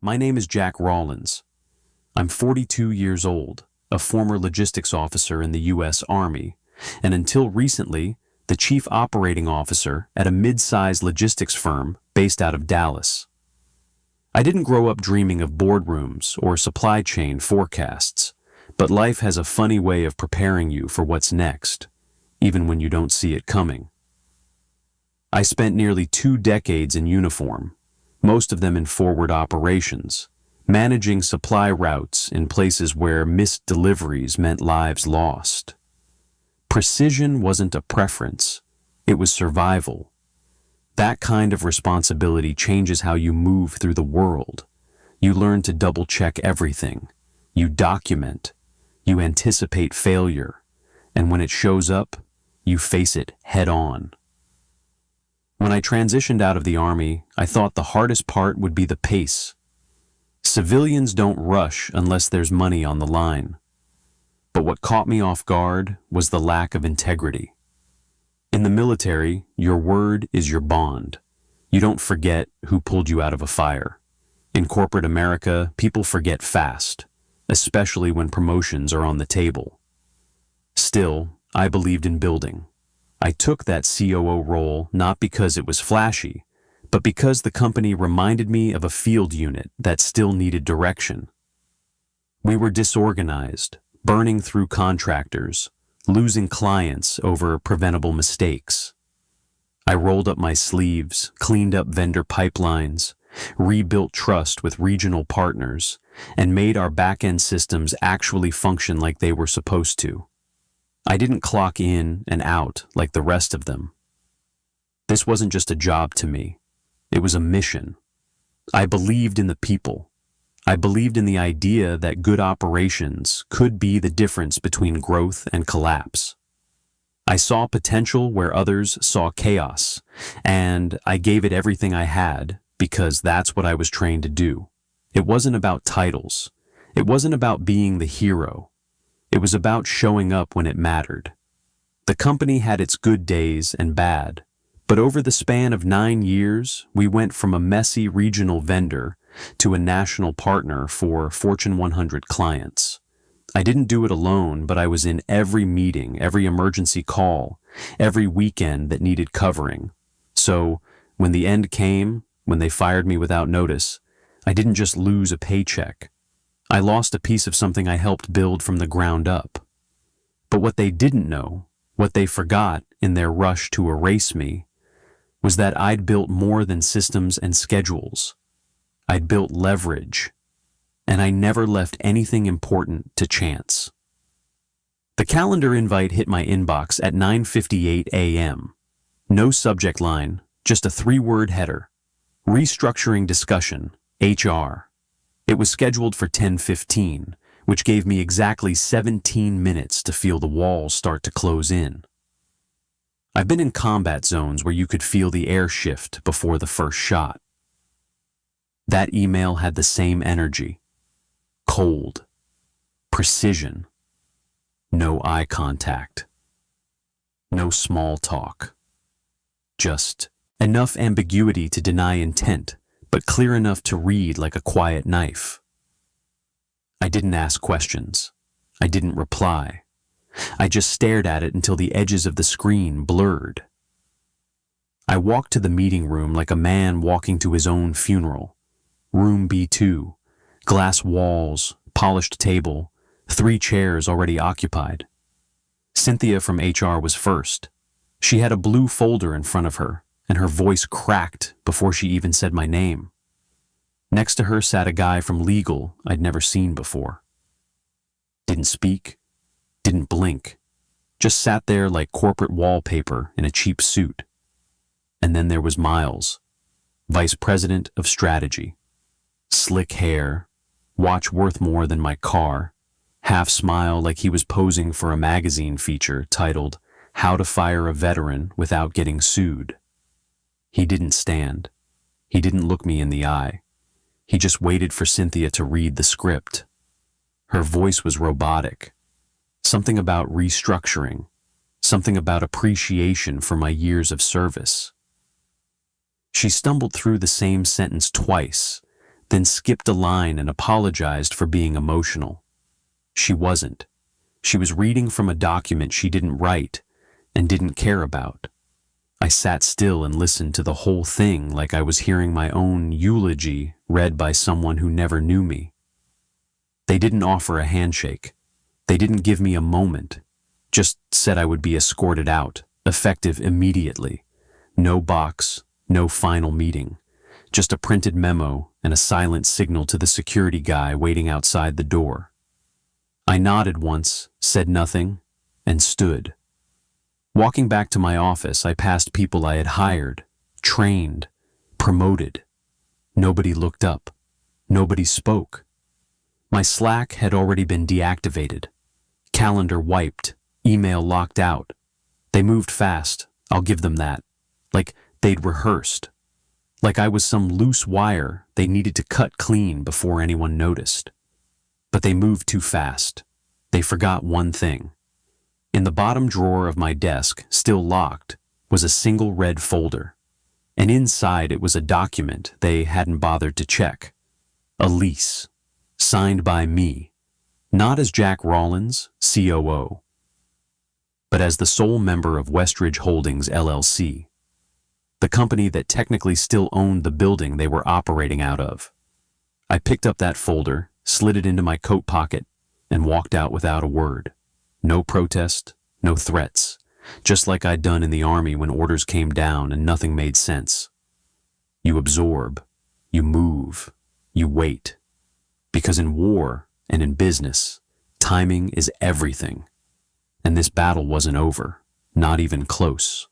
My name is Jack Rawlins. I'm 42 years old, a former logistics officer in the U.S. Army, and until recently, the chief operating officer at a mid-sized logistics firm based out of Dallas. I didn't grow up dreaming of boardrooms or supply chain forecasts, but life has a funny way of preparing you for what's next, even when you don't see it coming. I spent nearly 2 decades in uniform, most of them in forward operations, managing supply routes in places where missed deliveries meant lives lost. Precision wasn't a preference, it was survival. That kind of responsibility changes how you move through the world. You learn to double-check everything. You document. You anticipate failure. And when it shows up, you face it head-on. When I transitioned out of the Army, I thought the hardest part would be the pace. Civilians don't rush unless there's money on the line. But what caught me off guard was the lack of integrity. In the military, your word is your bond. You don't forget who pulled you out of a fire. In corporate America, people forget fast, especially when promotions are on the table. Still, I believed in building. I took that COO role not because it was flashy, but because the company reminded me of a field unit that still needed direction. We were disorganized, burning through contractors, losing clients over preventable mistakes. I rolled up my sleeves, cleaned up vendor pipelines, rebuilt trust with regional partners, and made our back-end systems actually function like they were supposed to. I didn't clock in and out like the rest of them. This wasn't just a job to me. It was a mission. I believed in the people. I believed in the idea that good operations could be the difference between growth and collapse. I saw potential where others saw chaos, and I gave it everything I had because that's what I was trained to do. It wasn't about titles. It wasn't about being the hero. It was about showing up when it mattered. The company had its good days and bad, but over the span of 9 years, we went from a messy regional vendor to a national partner for Fortune 100 clients. I didn't do it alone, but I was in every meeting, every emergency call, every weekend that needed covering. So, when the end came, when they fired me without notice, I didn't just lose a paycheck. I lost a piece of something I helped build from the ground up. But what they didn't know, what they forgot in their rush to erase me, was that I'd built more than systems and schedules. I'd built leverage, and I never left anything important to chance. The calendar invite hit my inbox at 9:58 a.m. No subject line, just a 3-word header. Restructuring discussion, HR. It was scheduled for 10:15, which gave me exactly 17 minutes to feel the walls start to close in. I've been in combat zones where you could feel the air shift before the first shot. That email had the same energy. Cold. Precision. No eye contact. No small talk. Just enough ambiguity to deny intent, but clear enough to read like a quiet knife. I didn't ask questions. I didn't reply. I just stared at it until the edges of the screen blurred. I walked to the meeting room like a man walking to his own funeral. Room B2, glass walls, polished table, 3 chairs already occupied. Cynthia from HR was first. She had a blue folder in front of her, and her voice cracked before she even said my name. Next to her sat a guy from legal I'd never seen before. Didn't speak, didn't blink, just sat there like corporate wallpaper in a cheap suit. And then there was Miles, Vice President of Strategy. Slick hair, watch worth more than my car, half smile like he was posing for a magazine feature titled How to Fire a Veteran Without Getting Sued. He didn't stand. He didn't look me in the eye. He just waited for Cynthia to read the script. Her voice was robotic. Something about restructuring. Something about appreciation for my years of service. She stumbled through the same sentence twice, then skipped a line and apologized for being emotional. She wasn't. She was reading from a document she didn't write and didn't care about. I sat still and listened to the whole thing like I was hearing my own eulogy read by someone who never knew me. They didn't offer a handshake. They didn't give me a moment. Just said I would be escorted out, effective immediately. No box, no final meeting. Just a printed memo and a silent signal to the security guy waiting outside the door. I nodded once, said nothing, and stood. Walking back to my office, I passed people I had hired, trained, promoted. Nobody looked up. Nobody spoke. My Slack had already been deactivated. Calendar wiped. Email locked out. They moved fast, I'll give them that. Like they'd rehearsed. Like I was some loose wire they needed to cut clean before anyone noticed. But they moved too fast. They forgot one thing. In the bottom drawer of my desk, still locked, was a single red folder. And inside it was a document they hadn't bothered to check. A lease. Signed by me. Not as Jack Rawlins, COO, but as the sole member of Westridge Holdings, LLC, the company that technically still owned the building they were operating out of. I picked up that folder, slid it into my coat pocket, and walked out without a word. No protest, no threats, just like I'd done in the Army when orders came down and nothing made sense. You absorb, you move, you wait. Because in war and in business, timing is everything. And this battle wasn't over, not even close.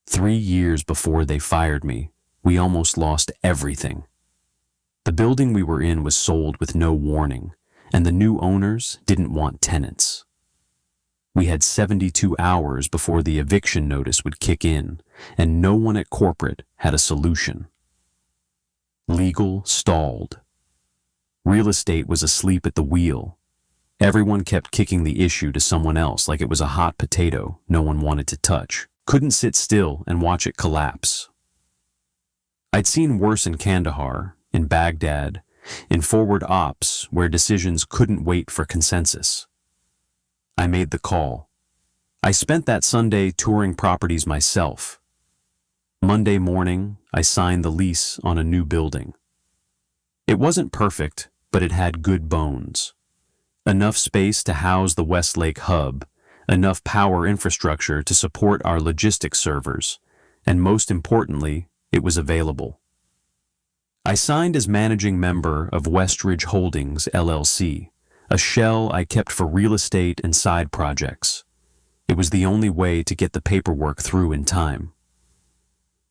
3 years before they fired me, we almost lost everything. The building we were in was sold with no warning, and the new owners didn't want tenants. We had 72 hours before the eviction notice would kick in, and no one at corporate had a solution. Legal stalled. Real estate was asleep at the wheel. Everyone kept kicking the issue to someone else like it was a hot potato no one wanted to touch. Couldn't sit still and watch it collapse. I'd seen worse in Kandahar, in Baghdad, in forward ops where decisions couldn't wait for consensus. I made the call. I spent that Sunday touring properties myself. Monday morning, I signed the lease on a new building. It wasn't perfect, but it had good bones. Enough space to house the Westlake hub, enough power infrastructure to support our logistics servers, and most importantly, it was available. I signed as managing member of Westridge Holdings, LLC, a shell I kept for real estate and side projects. It was the only way to get the paperwork through in time.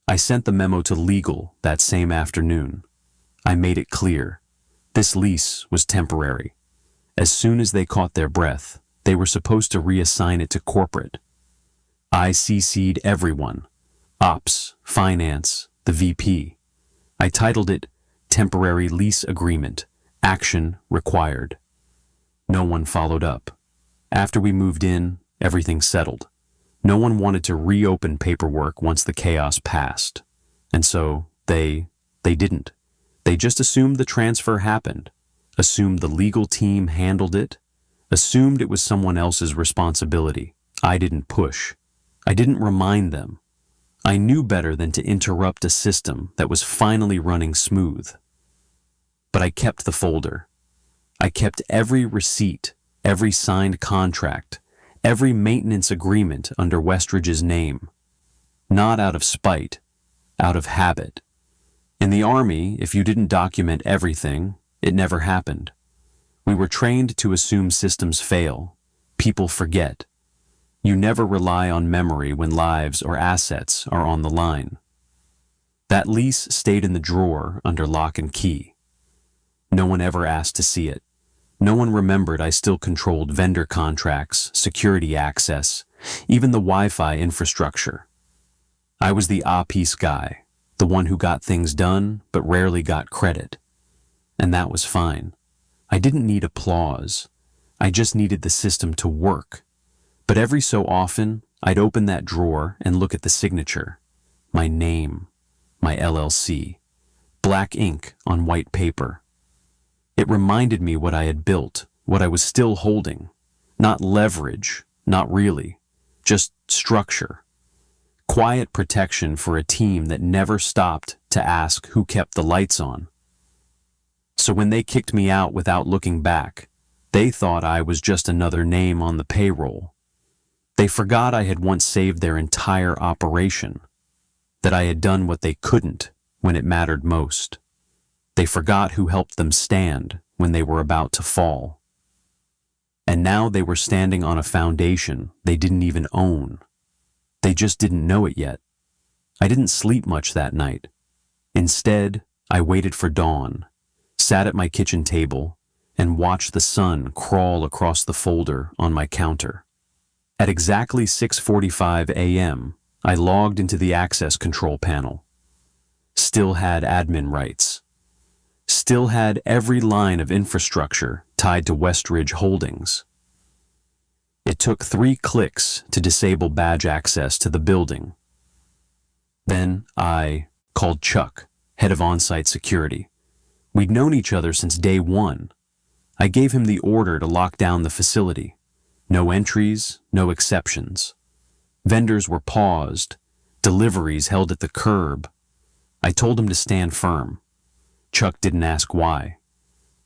I sent the memo to legal that same afternoon. I made it clear. This lease was temporary. As soon as they caught their breath, they were supposed to reassign it to corporate. I CC'd everyone. Ops, finance, the VP. I titled it Temporary Lease Agreement, Action Required. No one followed up. After we moved in, everything settled. No one wanted to reopen paperwork once the chaos passed. And so they didn't. They just assumed the transfer happened, assumed the legal team handled it, assumed it was someone else's responsibility. I didn't push. I didn't remind them. I knew better than to interrupt a system that was finally running smooth. But I kept the folder. I kept every receipt, every signed contract, every maintenance agreement under Westridge's name. Not out of spite, out of habit. In the Army, if you didn't document everything, it never happened. We were trained to assume systems fail. People forget. You never rely on memory when lives or assets are on the line. That lease stayed in the drawer under lock and key. No one ever asked to see it. No one remembered I still controlled vendor contracts, security access, even the Wi-Fi infrastructure. I was the A-piece guy, the one who got things done but rarely got credit. And that was fine. I didn't need applause. I just needed the system to work. But every so often, I'd open that drawer and look at the signature. My name, my LLC, black ink on white paper. It reminded me what I had built, what I was still holding. Not leverage, not really, just structure. Quiet protection for a team that never stopped to ask who kept the lights on. So when they kicked me out without looking back, they thought I was just another name on the payroll. They forgot I had once saved their entire operation, that I had done what they couldn't when it mattered most. They forgot who helped them stand when they were about to fall. And now they were standing on a foundation they didn't even own. They just didn't know it yet. I didn't sleep much that night. Instead, I waited for dawn, sat at my kitchen table, and watched the sun crawl across the folder on my counter. At exactly 6:45 a.m., I logged into the access control panel. Still had admin rights. Still had every line of infrastructure tied to Westridge Holdings. It took 3 clicks to disable badge access to the building. Then I called Chuck, head of on-site security. We'd known each other since day one. I gave him the order to lock down the facility. No entries, no exceptions. Vendors were paused, deliveries held at the curb. I told him to stand firm. Chuck didn't ask why.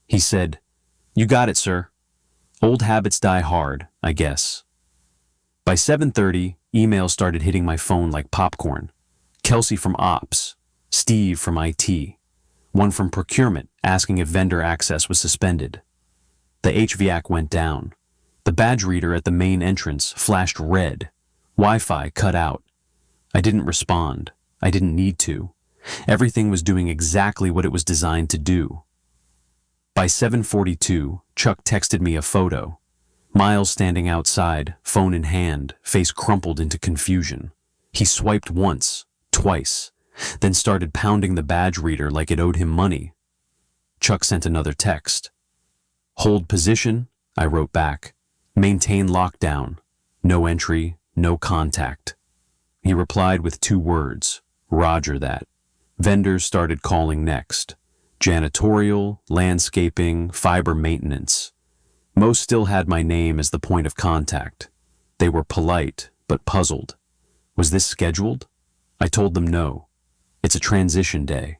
He said, "You got it, sir. Old habits die hard, I guess." By 7:30, emails started hitting my phone like popcorn. Kelsey from Ops, Steve from IT, one from procurement asking if vendor access was suspended. The HVAC went down. The badge reader at the main entrance flashed red. Wi-Fi cut out. I didn't respond. I didn't need to. Everything was doing exactly what it was designed to do. By 7:42, Chuck texted me a photo. Miles standing outside, phone in hand, face crumpled into confusion. He swiped once, twice, then started pounding the badge reader like it owed him money. Chuck sent another text. "Hold position," I wrote back. "Maintain lockdown. No entry, no contact." He replied with 2 words, "Roger that." Vendors started calling next. Janitorial, landscaping, fiber maintenance. Most still had my name as the point of contact. They were polite, but puzzled. Was this scheduled? I told them no. It's a transition day.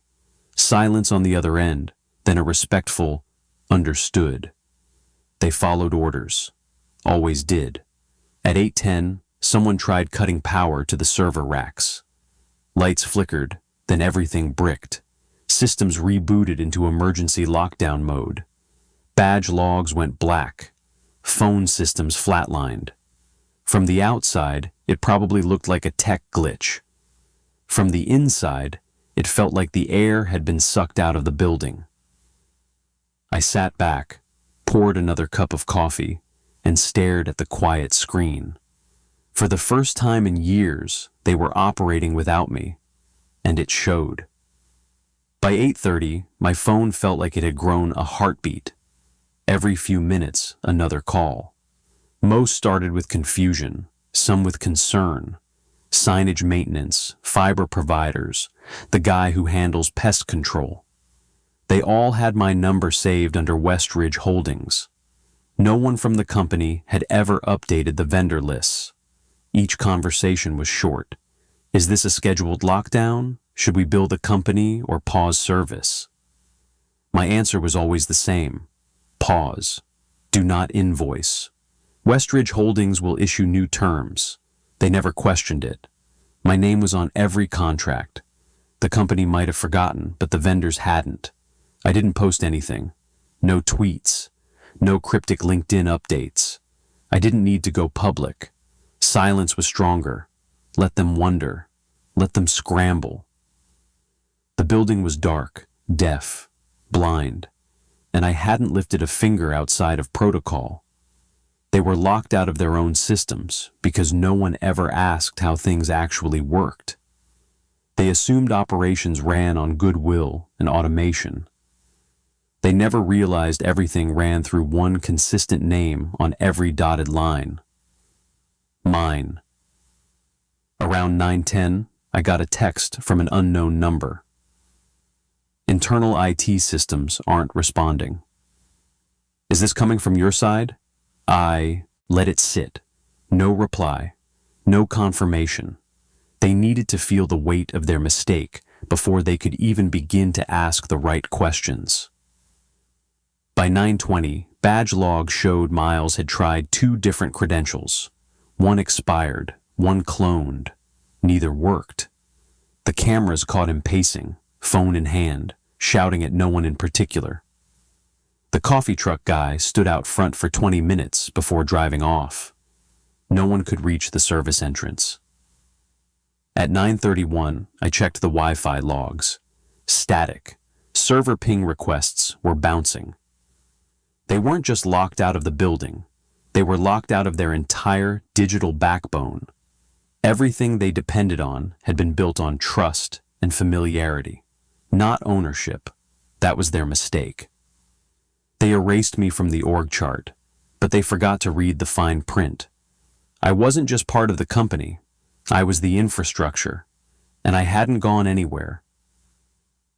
Silence on the other end, then a respectful, "Understood." They followed orders. Always did. At 8:10, someone tried cutting power to the server racks. Lights flickered, then everything bricked. Systems rebooted into emergency lockdown mode. Badge logs went black. Phone systems flatlined. From the outside, it probably looked like a tech glitch. From the inside, it felt like the air had been sucked out of the building. I sat back, poured another cup of coffee, and stared at the quiet screen. For the first time in years, they were operating without me, and it showed. By 8:30, my phone felt like it had grown a heartbeat. Every few minutes, another call. Most started with confusion, some with concern. Signage maintenance, fiber providers, the guy who handles pest control. They all had my number saved under Westridge Holdings. No one from the company had ever updated the vendor lists. Each conversation was short. Is this a scheduled lockdown? Should we bill the company or pause service? My answer was always the same. Pause. Do not invoice. Westridge Holdings will issue new terms. They never questioned it. My name was on every contract. The company might have forgotten, but the vendors hadn't. I didn't post anything. No tweets. No cryptic LinkedIn updates. I didn't need to go public. Silence was stronger. Let them wonder. Let them scramble. The building was dark, deaf, blind, and I hadn't lifted a finger outside of protocol. They were locked out of their own systems because no one ever asked how things actually worked. They assumed operations ran on goodwill and automation. They never realized everything ran through one consistent name on every dotted line. Mine. Around 9:10, I got a text from an unknown number. Internal IT systems aren't responding. Is this coming from your side? I let it sit. No reply. No confirmation. They needed to feel the weight of their mistake before they could even begin to ask the right questions. By 9:20, badge logs showed Miles had tried 2 different credentials. One expired, one cloned. Neither worked. The cameras caught him pacing, phone in hand, shouting at no one in particular. The coffee truck guy stood out front for 20 minutes before driving off. No one could reach the service entrance. At 9:31, I checked the Wi-Fi logs. Static. Server ping requests were bouncing. They weren't just locked out of the building. They were locked out of their entire digital backbone. Everything they depended on had been built on trust and familiarity, not ownership. That was their mistake. They erased me from the org chart, but they forgot to read the fine print. I wasn't just part of the company. I was the infrastructure, and I hadn't gone anywhere.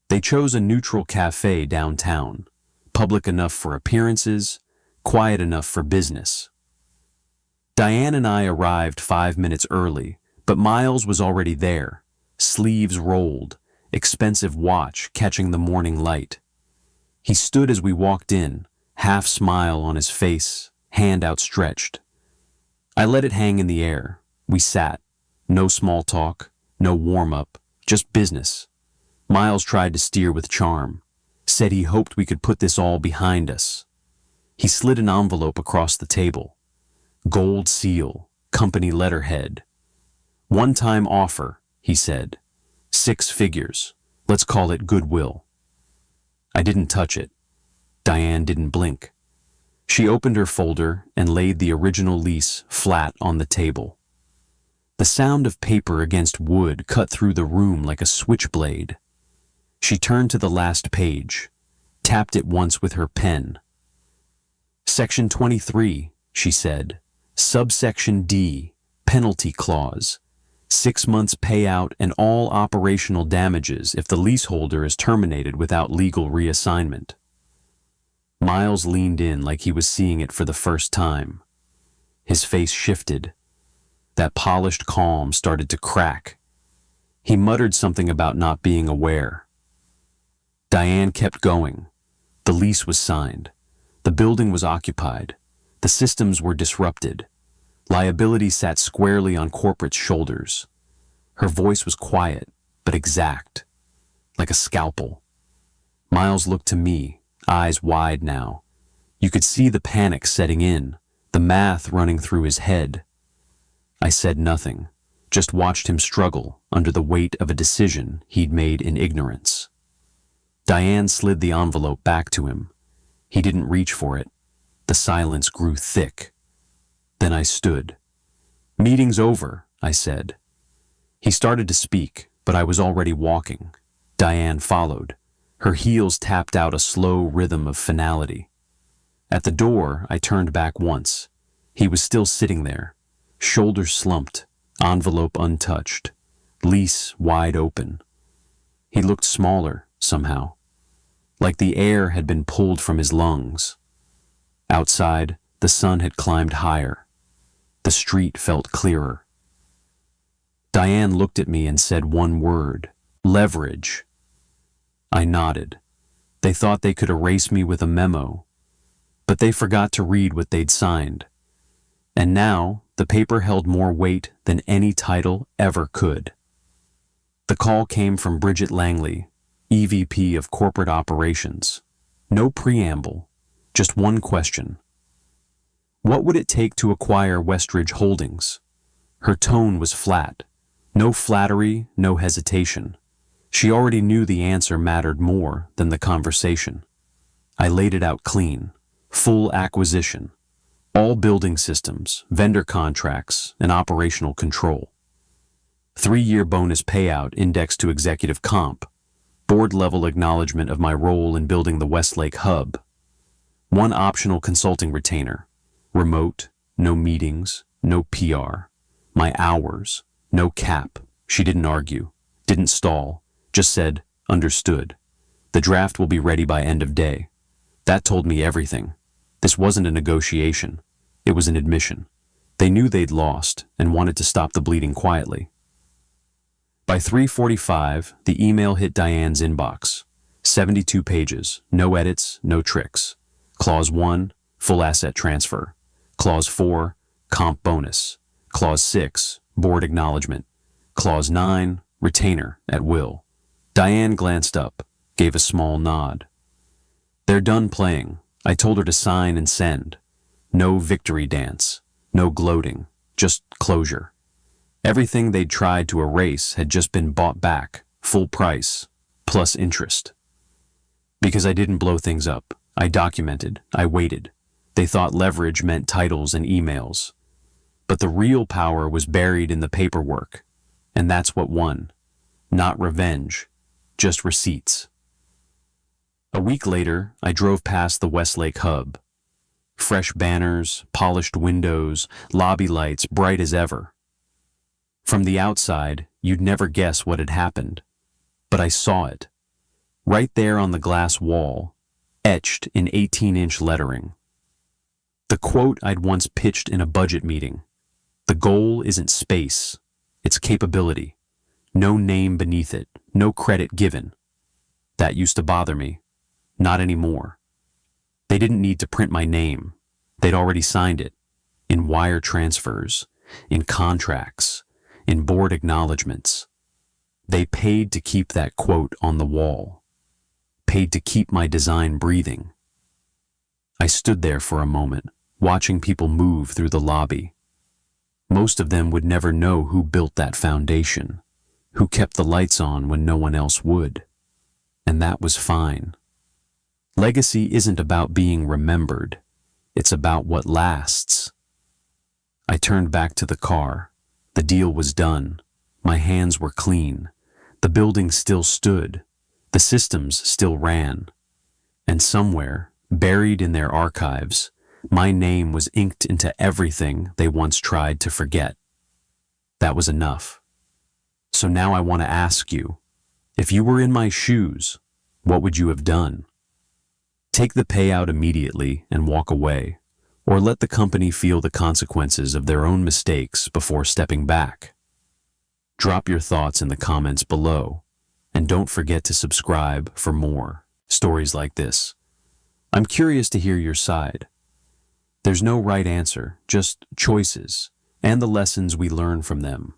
They chose a neutral cafe downtown, public enough for appearances, quiet enough for business. Diane and I arrived 5 minutes early, but Miles was already there, sleeves rolled, expensive watch catching the morning light. He stood as we walked in, half smile on his face, hand outstretched. I let it hang in the air. We sat. No small talk, no warm-up, just business. Miles tried to steer with charm, said he hoped we could put this all behind us. He slid an envelope across the table. Gold seal, company letterhead. One-time offer, he said. 6 figures. Let's call it goodwill. I didn't touch it. Diane didn't blink. She opened her folder and laid the original lease flat on the table. The sound of paper against wood cut through the room like a switchblade. She turned to the last page, tapped it once with her pen. Section 23, she said. Subsection D, penalty clause. 6 months payout and all operational damages if the leaseholder is terminated without legal reassignment. Miles leaned in like he was seeing it for the first time. His face shifted. That polished calm started to crack. He muttered something about not being aware. Diane kept going. The lease was signed. The building was occupied. The systems were disrupted. Liability sat squarely on corporate's shoulders. Her voice was quiet, but exact, like a scalpel. Miles looked to me, eyes wide now. You could see the panic setting in, the math running through his head. I said nothing, just watched him struggle under the weight of a decision he'd made in ignorance. Diane slid the envelope back to him. He didn't reach for it. The silence grew thick. Then I stood. Meeting's over, I said. He started to speak, but I was already walking. Diane followed. Her heels tapped out a slow rhythm of finality. At the door, I turned back once. He was still sitting there. Shoulders slumped, envelope untouched, lease wide open. He looked smaller, somehow, like the air had been pulled from his lungs. Outside, the sun had climbed higher. The street felt clearer. Diane looked at me and said one word, leverage. I nodded. They thought they could erase me with a memo, but they forgot to read what they'd signed. And now, the paper held more weight than any title ever could. The call came from Bridget Langley, EVP of Corporate Operations. No preamble, just one question. What would it take to acquire Westridge Holdings? Her tone was flat. No flattery, no hesitation. She already knew the answer mattered more than the conversation. I laid it out clean. Full acquisition. All building systems, vendor contracts, and operational control. 3-year bonus payout indexed to executive comp. Board-level acknowledgement of my role in building the Westlake hub. 1 optional consulting retainer. Remote, no meetings, no PR. My hours, no cap. She didn't argue, didn't stall, just said, understood. The draft will be ready by end of day. That told me everything. This wasn't a negotiation. It was an admission. They knew they'd lost and wanted to stop the bleeding quietly. By 3:45, the email hit Diane's inbox. 72 pages, no edits, no tricks. Clause 1, full asset transfer. Clause 4, comp bonus. Clause 6, board acknowledgement. Clause 9, retainer at will. Diane glanced up, gave a small nod. They're done playing. I told her to sign and send. No victory dance, no gloating, just closure. Everything they'd tried to erase had just been bought back, full price, plus interest. Because I didn't blow things up, I documented, I waited. They thought leverage meant titles and emails. But the real power was buried in the paperwork, and that's what won. Not revenge, just receipts. A week later, I drove past the Westlake hub. Fresh banners, polished windows, lobby lights bright as ever. From the outside, you'd never guess what had happened. But I saw it. Right there on the glass wall, etched in 18-inch lettering. The quote I'd once pitched in a budget meeting. The goal isn't space, it's capability. No name beneath it, no credit given. That used to bother me. Not anymore. They didn't need to print my name. They'd already signed it. In wire transfers, in contracts, in board acknowledgments. They paid to keep that quote on the wall. Paid to keep my design breathing. I stood there for a moment, watching people move through the lobby. Most of them would never know who built that foundation, who kept the lights on when no one else would. And that was fine. Legacy isn't about being remembered. It's about what lasts. I turned back to the car. The deal was done. My hands were clean. The building still stood. The systems still ran. And somewhere, buried in their archives, my name was inked into everything they once tried to forget. That was enough. So now I want to ask you, if you were in my shoes, what would you have done? Take the payout immediately and walk away, or let the company feel the consequences of their own mistakes before stepping back. Drop your thoughts in the comments below, and don't forget to subscribe for more stories like this. I'm curious to hear your side. There's no right answer, just choices and the lessons we learn from them.